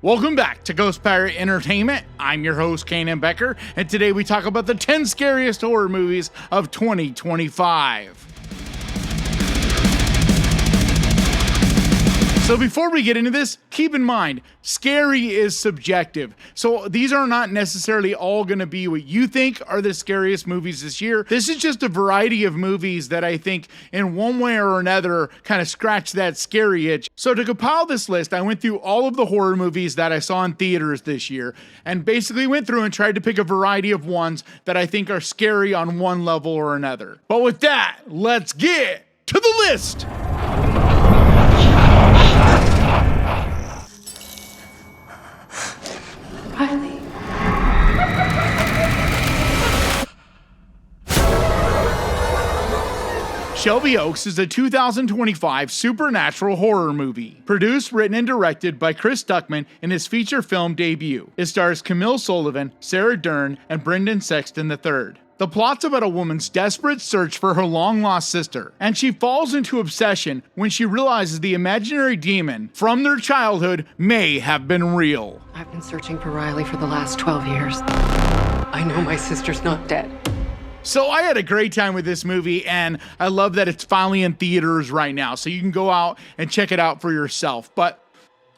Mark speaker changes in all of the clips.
Speaker 1: Welcome back to Ghost Pirate Entertainment. I'm your host, Kanan Becker, and today we talk about the 10 scariest horror movies of 2025. So before we get into this, keep in mind, scary is subjective. So these are not necessarily all going to be what you think are the scariest movies this year. This is just a variety of movies that I think in one way or another kind of scratch that scary itch. So to compile this list, I went through all of the horror movies that I saw in theaters this year and basically went through and tried to pick a variety of ones that I think are scary on one level or another. But with that, let's get to the list.
Speaker 2: Riley.
Speaker 1: Shelby Oaks is a 2025 supernatural horror movie. Produced, written, and directed by Chris Stuckman in his feature film debut. It stars Camille Sullivan, Sarah Dern, and Brendan Sexton III. The plot's about a woman's desperate search for her long-lost sister, and she falls into obsession when she realizes the imaginary demon from their childhood may have been real.
Speaker 2: I've been searching for Riley for the last 12 years. I know my sister's not dead.
Speaker 1: So I had a great time with this movie, and I love that it's finally in theaters right now, so you can go out and check it out for yourself. But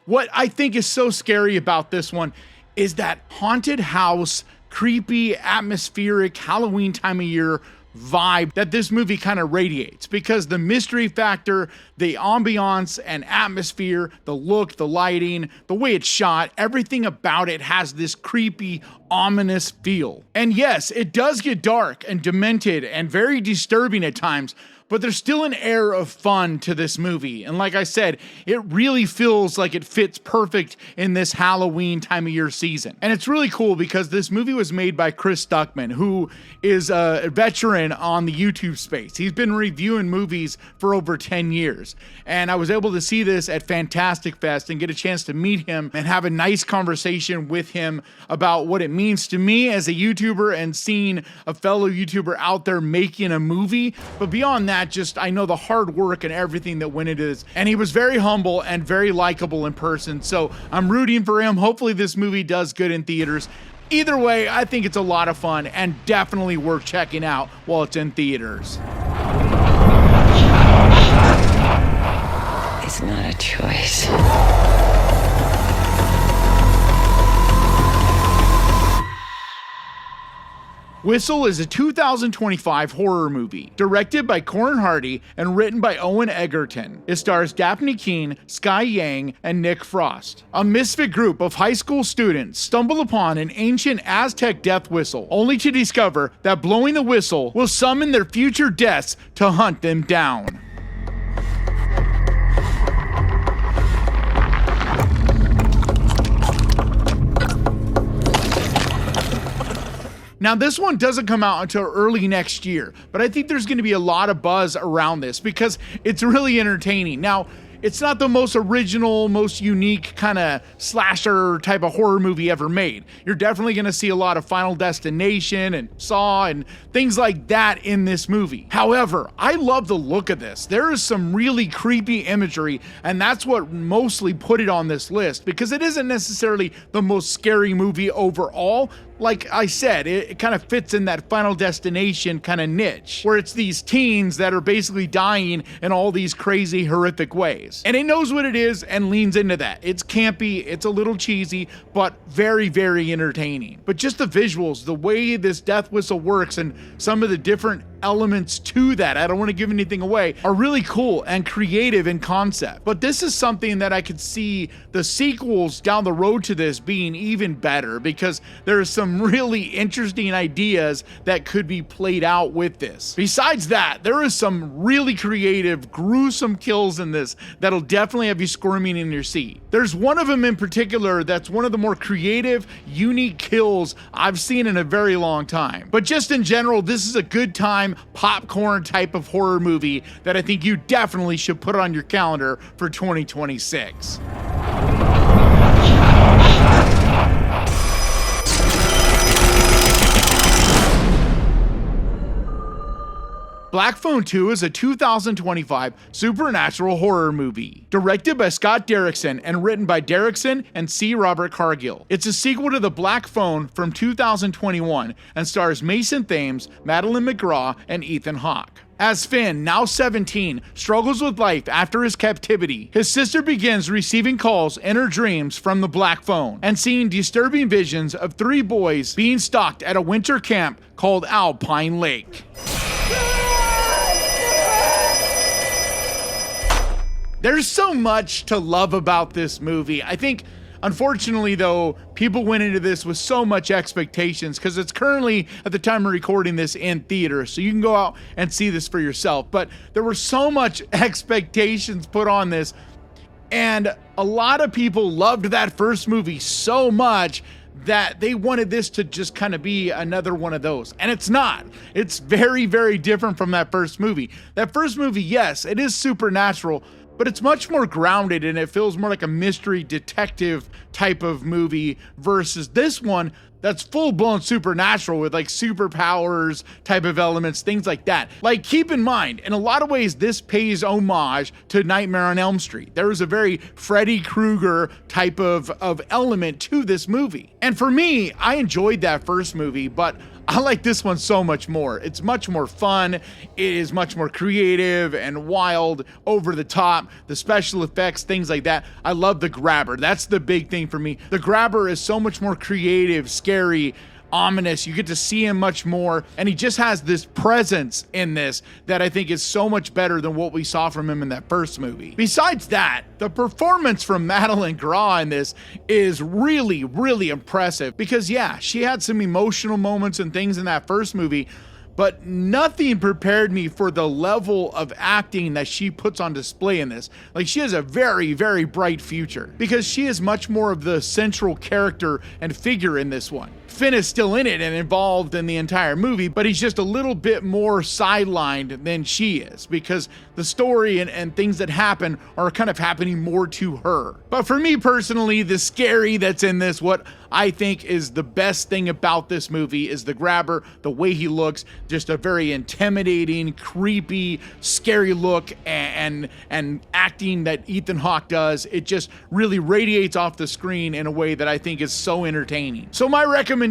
Speaker 1: what I think is so scary about this one is that haunted house, creepy, atmospheric, Halloween time of year vibe that this movie kind of radiates, because the mystery factor, the ambiance and atmosphere, the look, the lighting, the way it's shot, everything about it has this creepy, ominous feel. And yes, it does get dark and demented and very disturbing at times, but there's still an air of fun to this movie. And like I said, it really feels like it fits perfect in this Halloween time of year season. And it's really cool because this movie was made by Chris Stuckman, who is a veteran on the YouTube space. He's been reviewing movies for over 10 years. And I was able to see this at Fantastic Fest and get a chance to meet him and have a nice conversation with him about what it means to me as a YouTuber and seeing a fellow YouTuber out there making a movie. But beyond that, I know the hard work and everything that went into this. And he was very humble and very likable in person. So I'm rooting for him. Hopefully this movie does good in theaters. Either way, I think it's a lot of fun and definitely worth checking out while it's in theaters.
Speaker 3: It's not a choice.
Speaker 1: Whistle is a 2025 horror movie, directed by Corin Hardy and written by Owen Egerton. It stars Daphne Keane, Sky Yang, and Nick Frost. A misfit group of high school students stumble upon an ancient Aztec death whistle, only to discover that blowing the whistle will summon their future deaths to hunt them down. Now, this one doesn't come out until early next year, but I think there's going to be a lot of buzz around this because it's really entertaining. Now, it's not the most original, most unique kind of slasher type of horror movie ever made. You're definitely going to see a lot of Final Destination and Saw and things like that in this movie. However, I love the look of this. There is some really creepy imagery, and that's what mostly put it on this list, because it isn't necessarily the most scary movie overall. Like I said, it kind of fits in that Final Destination kind of niche, where it's these teens that are basically dying in all these crazy, horrific ways. And it knows what it is and leans into that. It's campy, it's a little cheesy, but very, very entertaining. But just the visuals, the way this death whistle works, and some of the different elements to that, I don't want to give anything away, are really cool and creative in concept. But this is something that I could see the sequels down the road to this being even better, because there are some really interesting ideas that could be played out with this. Besides that, there is some really creative, gruesome kills in this that'll definitely have you squirming in your seat. There's one of them in particular that's one of the more creative, unique kills I've seen in a very long time. But just in general, this is a good time, popcorn type of horror movie that I think you definitely should put on your calendar for 2026. Black Phone 2 is a 2025 supernatural horror movie, directed by Scott Derrickson and written by Derrickson and C. Robert Cargill. It's a sequel to The Black Phone from 2021 and stars Mason Thames, Madeline McGraw, and Ethan Hawke. As Finn, now 17, struggles with life after his captivity, his sister begins receiving calls in her dreams from the Black Phone and seeing disturbing visions of 3 boys being stalked at a winter camp called Alpine Lake. There's so much to love about this movie. I think, unfortunately, though, people went into this with so much expectations because it's currently, at the time of recording this, in theaters, so you can go out and see this for yourself. But there were so much expectations put on this, and a lot of people loved that first movie so much that they wanted this to just kind of be another one of those. And it's not. It's very, very different from that first movie. That first movie, yes, it is supernatural, but it's much more grounded and it feels more like a mystery detective type of movie versus this one that's full-blown supernatural with like superpowers type of elements, things like that. Like, keep in mind, in a lot of ways, this pays homage to Nightmare on Elm Street. There was a very Freddy Krueger type of element to this movie. And for me, I enjoyed that first movie, but I like this one so much more. It's much more fun. It is much more creative and wild, over the top, the special effects, things like that. I love the grabber. That's the big thing for me. The grabber is so much more creative, scary, ominous. You get to see him much more, and he just has this presence in this that I think is so much better than what we saw from him in that first movie. Besides that, the performance from Madeline McGraw in this is really, really impressive because, yeah, she had some emotional moments and things in that first movie, but nothing prepared me for the level of acting that she puts on display in this. Like, she has a very, very bright future because she is much more of the central character and figure in this one. Finn is still in it and involved in the entire movie, but he's just a little bit more sidelined than she is because the story and things that happen are kind of happening more to her. But for me personally, the scary that's in this, what I think is the best thing about this movie is the grabber, the way he looks, just a very intimidating, creepy, scary look and acting that Ethan Hawke does. It just really radiates off the screen in a way that I think is so entertaining. So my recommendation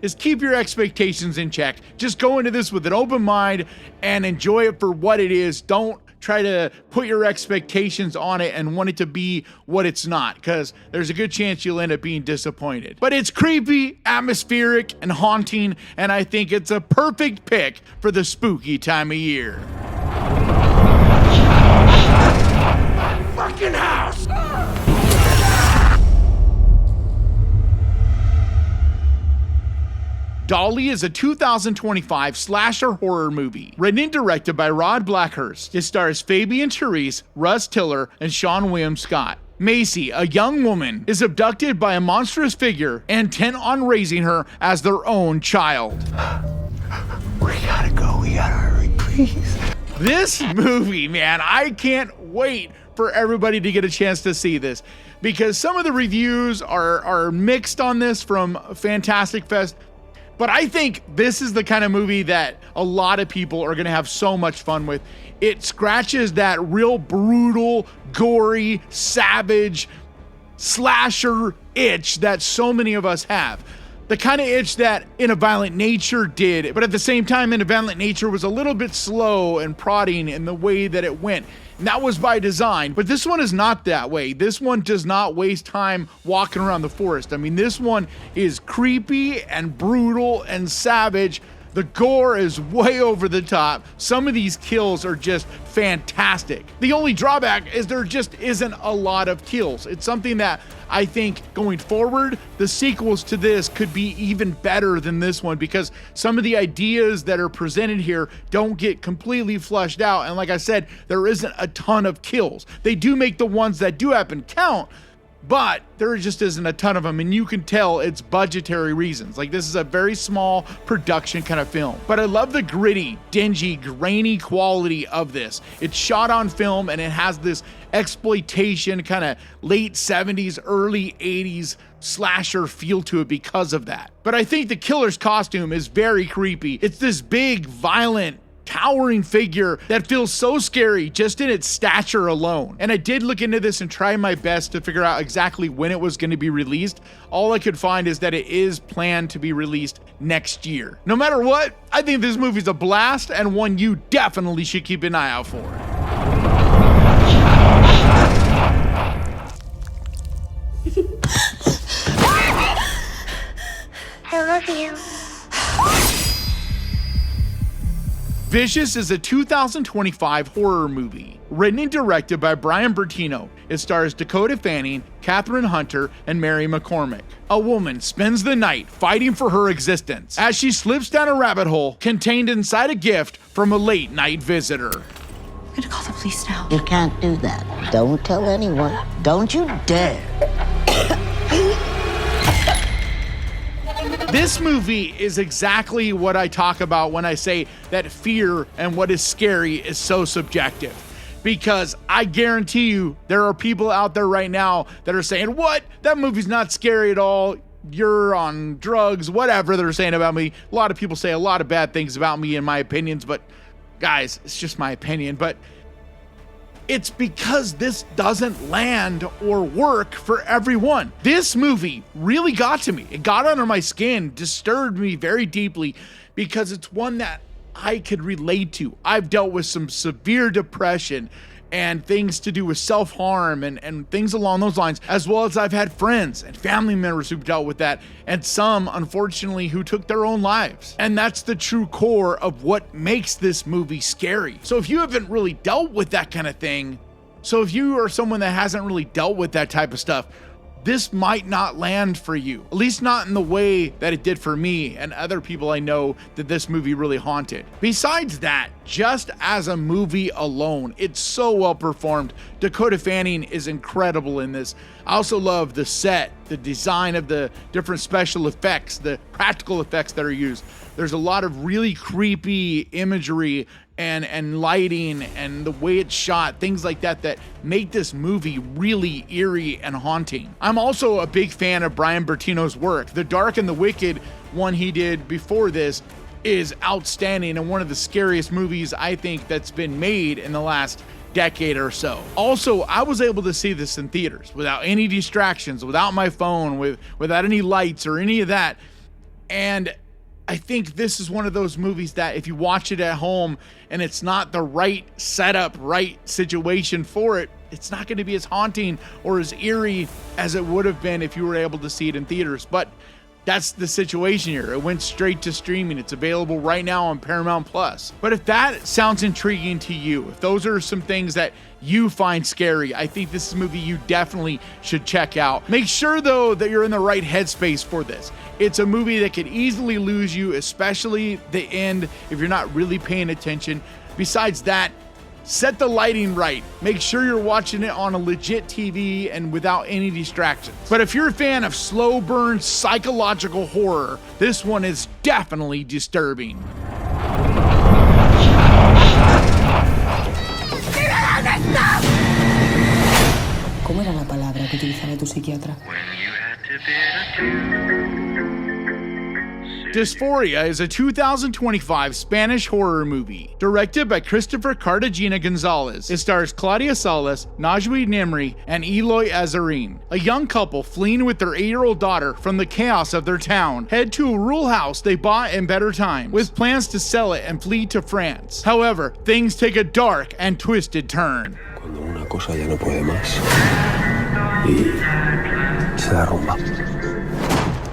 Speaker 1: is keep your expectations in check. Just go into this with an open mind and enjoy it for what it is. Don't try to put your expectations on it and want it to be what it's not, because there's a good chance you'll end up being disappointed. But it's creepy, atmospheric, and haunting, and I think it's a perfect pick for the spooky time of year. Fucking house! Dolly is a 2025 slasher horror movie, written and directed by Rod Blackhurst. It stars Fabian Therese, Russ Tiller, and Sean William Scott. Macy, a young woman, is abducted by a monstrous figure intent on raising her as their own child.
Speaker 3: We gotta go, we gotta hurry, please.
Speaker 1: This movie, man, I can't wait for everybody to get a chance to see this because some of the reviews are mixed on this from Fantastic Fest. But I think this is the kind of movie that a lot of people are going to have so much fun with. It scratches that real brutal, gory, savage, slasher itch that so many of us have. The kind of itch that In a Violent Nature did, but at the same time, In a Violent Nature was a little bit slow and prodding in the way that it went. And that was by design, but this one is not that way. This one does not waste time walking around the forest. I mean, this one is creepy and brutal and savage. The gore is way over the top. Some of these kills are just fantastic. The only drawback is there just isn't a lot of kills. It's something that I think going forward, the sequels to this could be even better than this one because some of the ideas that are presented here don't get completely fleshed out. And like I said, there isn't a ton of kills. They do make the ones that do happen count, but there just isn't a ton of them, and you can tell it's budgetary reasons. Like, this is a very small production kind of film. But I love the gritty, dingy, grainy quality of this. It's shot on film, and it has this exploitation kind of late 70s, early 80s slasher feel to it because of that. But I think the killer's costume is very creepy. It's this big, violent, towering figure that feels so scary just in its stature alone. And I did look into this and try my best to figure out exactly when it was going to be released. All I could find is that it is planned to be released next year. No matter what, I think this movie's a blast and one you definitely should keep an eye out for.
Speaker 4: I love you.
Speaker 1: Vicious is a 2025 horror movie. Written and directed by Brian Bertino, it stars Dakota Fanning, Catherine Hunter, and Mary McCormick. A woman spends the night fighting for her existence as she slips down a rabbit hole contained inside a gift from a late night visitor.
Speaker 4: I'm gonna call the police now.
Speaker 5: You can't do that. Don't tell anyone. Don't you dare.
Speaker 1: This movie is exactly what I talk about when I say that fear and what is scary is so subjective. Because I guarantee you there are people out there right now that are saying, what? That movie's not scary at all. You're on drugs, whatever they're saying about me. A lot of people say a lot of bad things about me in my opinions, but guys, it's just my opinion. But it's because this doesn't land or work for everyone. This movie really got to me. It got under my skin, disturbed me very deeply because it's one that I could relate to. I've dealt with some severe depression and things to do with self-harm and things along those lines, as well as I've had friends and family members who've dealt with that, and some, unfortunately, who took their own lives. And that's the true core of what makes this movie scary. So if you haven't really dealt with that kind of thing, so if you are someone that hasn't really dealt with that type of stuff, this might not land for you, at least not in the way that it did for me and other people I know that this movie really haunted. Besides that, just as a movie alone, it's so well performed. Dakota Fanning is incredible in this. I also love the set, the design of the different special effects, the practical effects that are used. There's a lot of really creepy imagery and lighting and the way it's shot, things like that that make this movie really eerie and haunting. I'm also a big fan of Brian Bertino's work. The Dark and the Wicked one he did before this is outstanding and one of the scariest movies I think that's been made in the last decade or so. Also, I was able to see this in theaters without any distractions, without my phone, without any lights or any of that. And I think this is one of those movies that if you watch it at home and it's not the right setup, right situation for it, it's not going to be as haunting or as eerie as it would have been if you were able to see it in theaters. But that's the situation here. It went straight to streaming. It's available right now on Paramount Plus. But if that sounds intriguing to you, if those are some things that you find scary, I think this is a movie you definitely should check out. Make sure though that you're in the right headspace for this. It's a movie that could easily lose you, especially the end if you're not really paying attention. Besides that, set the lighting right. Make sure you're watching it on a legit TV and without any distractions. But if you're a fan of slow burn psychological horror, this one is definitely disturbing.
Speaker 6: ¿Cómo era la palabra que utilizaba tu psiquiatra?
Speaker 1: Disforia is a 2025 Spanish horror movie directed by Christopher Cartagena Gonzalez. It stars Claudia Salas, Najwi Nimri, and Eloy Azarin. A young couple fleeing with their 8-year-old daughter from the chaos of their town head to a rural house they bought in better times, with plans to sell it and flee to France. However, things take a dark and twisted turn.
Speaker 3: Cuando una cosa ya no puede más y se derrumba.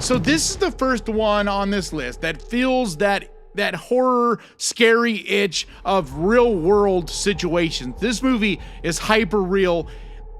Speaker 1: So this is the first one on this list that feels that horror, scary itch of real world situations. This movie is hyper real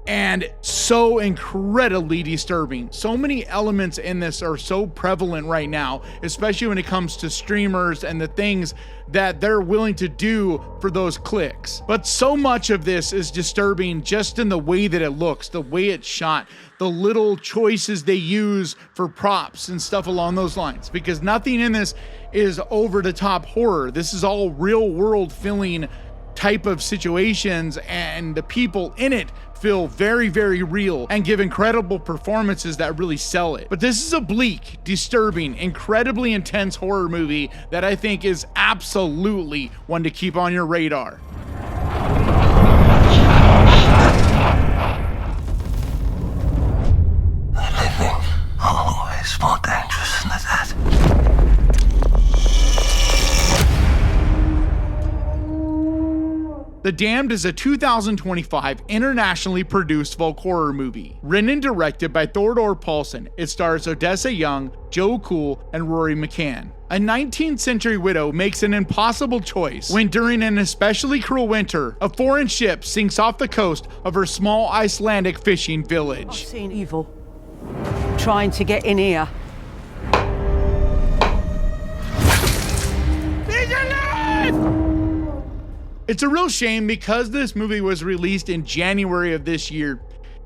Speaker 1: and so incredibly disturbing. So many elements in this are so prevalent right now, especially when it comes to streamers and the things that they're willing to do for those clicks. But so much of this is disturbing just in the way that it looks, the way it's shot, the little choices they use for props and stuff along those lines, because nothing in this is over the top horror. This is all real world feeling type of situations, and the people in it feel very, very real and give incredible performances that really sell it. But this is a bleak, disturbing, incredibly intense horror movie that I think is absolutely one to keep on your radar.
Speaker 3: Living always more dangerous than the dead.
Speaker 1: The Damned is a 2025 internationally produced folk horror movie. Written and directed by Theodore Paulson, it stars Odessa Young, Joe Cool, and Rory McCann. A 19th century widow makes an impossible choice when, during an especially cruel winter, a foreign ship sinks off the coast of her small Icelandic fishing village.
Speaker 7: I've seen evil trying to get in here.
Speaker 1: It's a real shame because this movie was released in January of this year.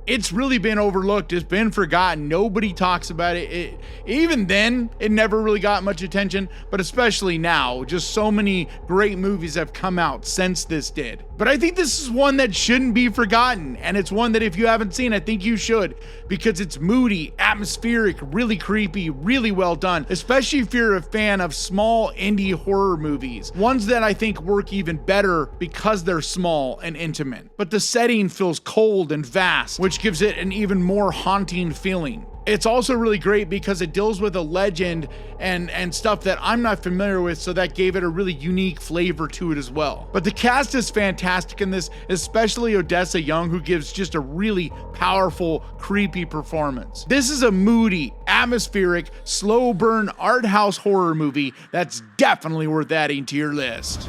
Speaker 1: It's really been overlooked. It's been forgotten. Nobody talks about it. Even then, it never really got much attention, but especially now, just so many great movies have come out since this did. But I think this is one that shouldn't be forgotten, and it's one that if you haven't seen, I think you should, because it's moody, atmospheric, really creepy, really well done, especially if you're a fan of small indie horror movies, ones that I think work even better because they're small and intimate. But the setting feels cold and vast, which gives it an even more haunting feeling. It's also really great because it deals with a legend and stuff that I'm not familiar with, so that gave it a really unique flavor to it as well. But the cast is fantastic in this, especially Odessa Young, who gives just a really powerful, creepy performance. This is a moody, atmospheric, slow burn art house horror movie that's definitely worth adding to your list.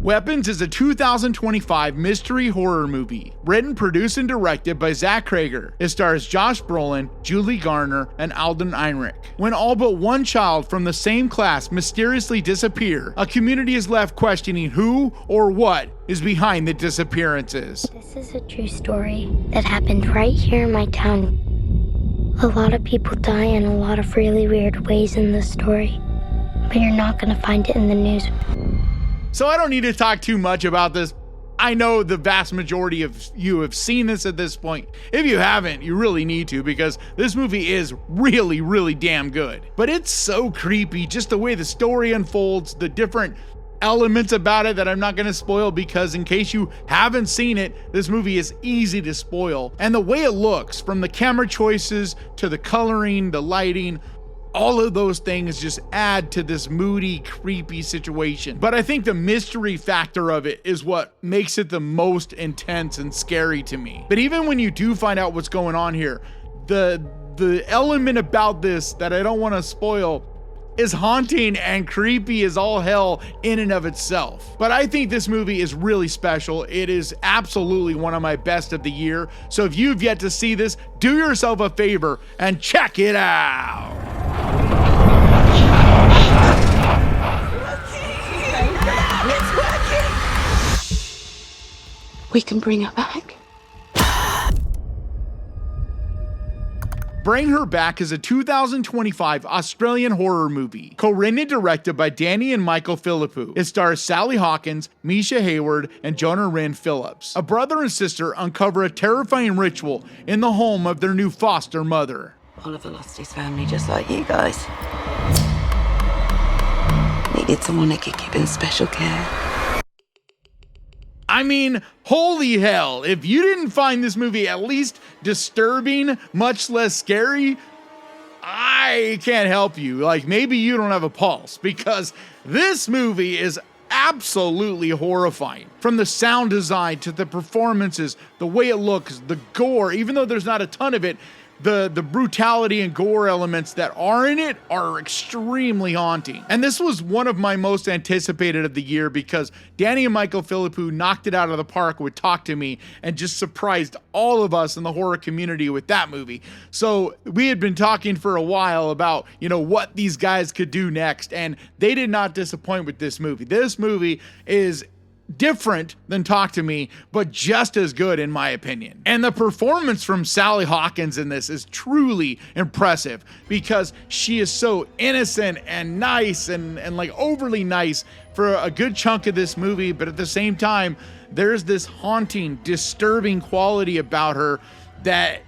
Speaker 1: Weapons is a 2025 mystery horror movie, written, produced, and directed by Zach Cregger. It stars Josh Brolin, Julie Garner, and Alden Ehrenreich. When all but one child from the same class mysteriously disappear, a community is left questioning who or what is behind the disappearances.
Speaker 4: This is a true story that happened right here in my town. A lot of people die in a lot of really weird ways in this story, but you're not going to find it in the news.
Speaker 1: So I don't need to talk too much about this. I know the vast majority of you have seen this at this point. If you haven't, you really need to, because this movie is really, really damn good. But it's so creepy, just the way the story unfolds, the different elements about it that I'm not going to spoil, because in case you haven't seen it, this movie is easy to spoil. And the way it looks, from the camera choices to the coloring, the lighting, all of those things just add to this moody, creepy situation. But I think the mystery factor of it is what makes it the most intense and scary to me. But even when you do find out what's going on here, the element about this that I don't want to spoil is haunting and creepy as all hell in and of itself. But I think this movie is really special. It is absolutely one of my best of the year. So if you've yet to see this, do yourself a favor and check it out.
Speaker 2: We can bring her back.
Speaker 1: Bring Her Back is a 2025 Australian horror movie, co-written and directed by Danny and Michael Philippou. It stars Sally Hawkins, Misha Hayward, and Jonah Rynn Phillips. A brother and sister uncover a terrifying ritual in the home of their new foster mother.
Speaker 6: Oliver lost his family just like you guys. Needed someone that could give him special care.
Speaker 1: I mean, holy hell, if you didn't find this movie at least disturbing, much less scary, I can't help you. Like, maybe you don't have a pulse, because this movie is absolutely horrifying. From the sound design to the performances, the way it looks, the gore, even though there's not a ton of it, the brutality and gore elements that are in it are extremely haunting. And this was one of my most anticipated of the year, because Danny and Michael Philippou knocked it out of the park with Talk to Me and just surprised all of us in the horror community with that movie. So we had been talking for a while about, what these guys could do next, and they did not disappoint with this movie. This movie is different than Talk to Me, but just as good in my opinion. And the performance from Sally Hawkins in this is truly impressive because she is so innocent and nice and like overly nice for a good chunk of this movie, but at the same time, there's this haunting, disturbing quality about her that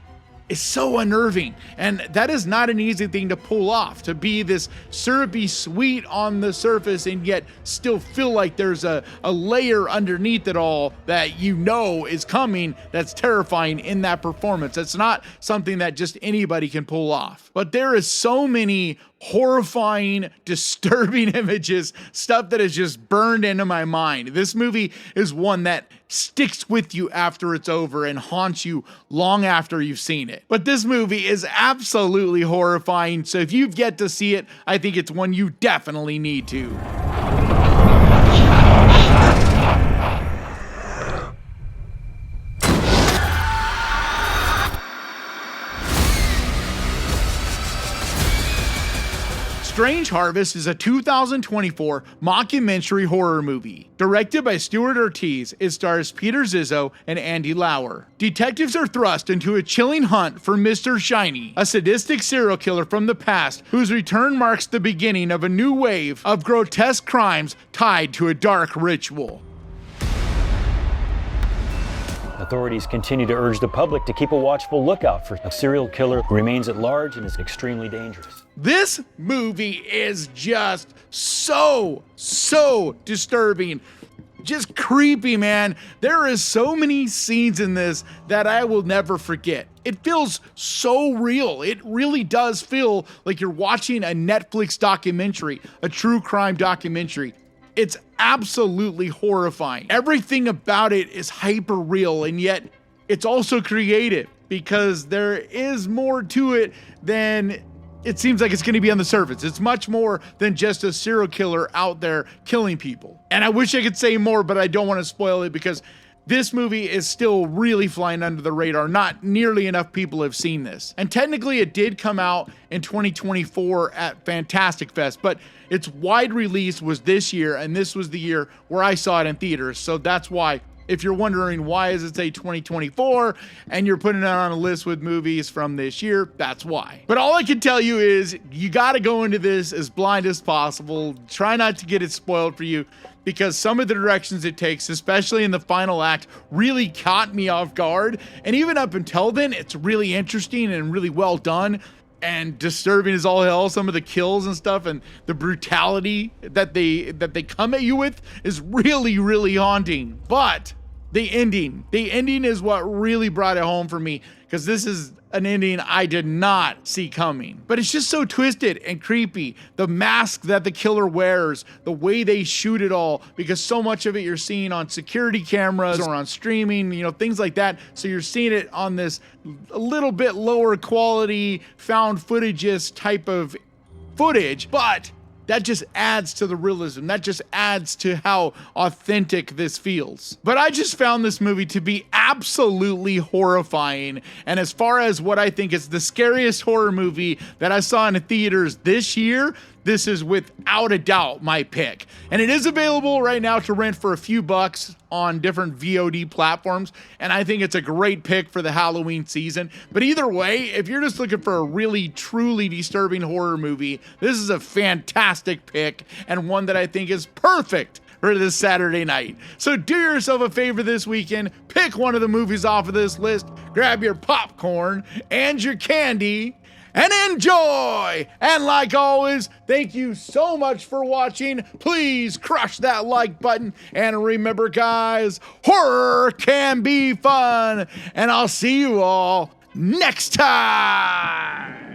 Speaker 1: is so unnerving. And that is not an easy thing to pull off, to be this syrupy sweet on the surface and yet still feel like there's a layer underneath it all that you know is coming that's terrifying in that performance. It's not something that just anybody can pull off. But there is so many horrifying, disturbing images, stuff that is just burned into my mind. This movie is one that sticks with you after it's over and haunts you long after you've seen it. But this movie is absolutely horrifying, so if you've yet to see it, I think it's one you definitely need to. Strange Harvest is a 2024 mockumentary horror movie. Directed by Stuart Ortiz, it stars Peter Zizzo and Andy Lauer. Detectives are thrust into a chilling hunt for Mr. Shiny, a sadistic serial killer from the past whose return marks the beginning of a new wave of grotesque crimes tied to a dark ritual.
Speaker 8: Authorities continue to urge the public to keep a watchful lookout for a serial killer who remains at large and is extremely dangerous.
Speaker 1: This movie is just so disturbing. Just creepy, man. There is so many scenes in this that I will never forget. It feels so real. It really does feel like you're watching a Netflix documentary, a true crime documentary. It's absolutely horrifying. Everything about it is hyper real, and yet it's also creative because there is more to it than it seems like it's going to be on the surface. It's much more than just a serial killer out there killing people. And I wish I could say more, but I don't want to spoil it because this movie is still really flying under the radar. Not nearly enough people have seen this. And technically it did come out in 2024 at Fantastic Fest, but its wide release was this year, and this was the year where I saw it in theaters. So that's why, if you're wondering why does it say 2024 and you're putting it on a list with movies from this year, that's why. But all I can tell you is you got to go into this as blind as possible. Try not to get it spoiled for you because some of the directions it takes, especially in the final act, really caught me off guard. And even up until then, it's really interesting and really well done and disturbing as all hell. Some of the kills and stuff and the brutality that they come at you with is really haunting. But the ending is what really brought it home for me, because this is an ending I did not see coming. But it's just so twisted and creepy. The mask that the killer wears, the way they shoot it all, because so much of it you're seeing on security cameras or on streaming, things like that. So you're seeing it on this a little bit lower quality found footage type of footage, but that just adds to the realism. That just adds to how authentic this feels. But I just found this movie to be absolutely horrifying. And as far as what I think is the scariest horror movie that I saw in the theaters this year, this is without a doubt my pick. And it is available right now to rent for a few bucks on different VOD platforms. And I think it's a great pick for the Halloween season. But either way, if you're just looking for a really, truly disturbing horror movie, this is a fantastic pick and one that I think is perfect for this Saturday night. So do yourself a favor this weekend, pick one of the movies off of this list, grab your popcorn and your candy, and enjoy! And like always, thank you so much for watching. Please crush that like button. And remember, guys, horror can be fun. And I'll see you all next time.